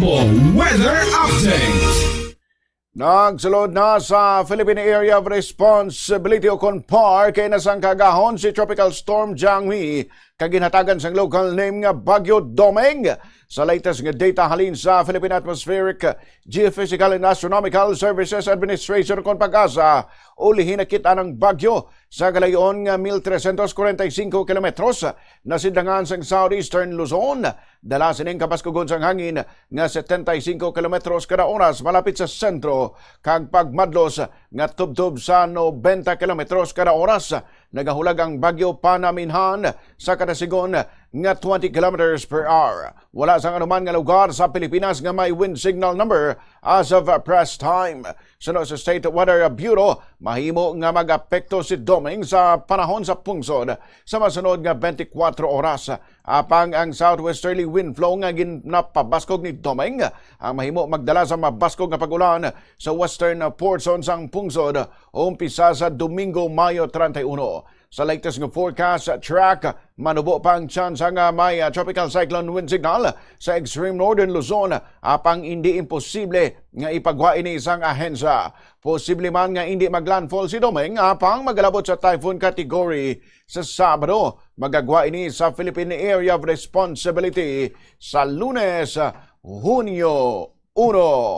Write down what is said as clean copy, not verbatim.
Jumbo Weather Update. Nagsulod na sa Philippine Area of Responsibility o CONPAR kay nasang kagahon si Tropical Storm Jangmi kaginhatagan sang local name nga Bagyo Domeng. Sa latest nga data halin sa Philippine Atmospheric, Geophysical and Astronomical Services Administration kon pag-asa, ulihin nakita ng bagyo sa galayon nga 1,345 kilometros na sidangan sa southeastern Luzon. Dala sining kapaskugon sang hangin nga 75 kilometros kada oras malapit sa sentro kag pagmadlos nga tubtub sa 90 kilometros kada oras. Nagahulag ang bagyo panaminhan sa kadasigon nga 20 kilometers per hour. Wala sang anuman nga lugar sa Pilipinas nga may wind signal number as of press time. Suno sa State Weather Bureau, mahimo nga mag-apekto si Domeng sa panahon sa pungsod sa masunod nga 24 oras. Apang ang southwesterly wind flow nga ginapabaskog ni Domeng ang mahimo magdala sa mabaskog nga pag-ulan sa western portion sang pungsod umpisa sa Domingo, Mayo 31. Sa latest nga forecast track, manubo pa ang chance nga may tropical cyclone wind signal sa extreme northern Luzon apang hindi imposible nga ipagwa ini isang ahensya. Posible man nga hindi maglandfall si Domeng apang magalabot sa typhoon category sa Sabado. Magagwa ini sa Philippine Area of Responsibility sa Lunes, Hunyo 1.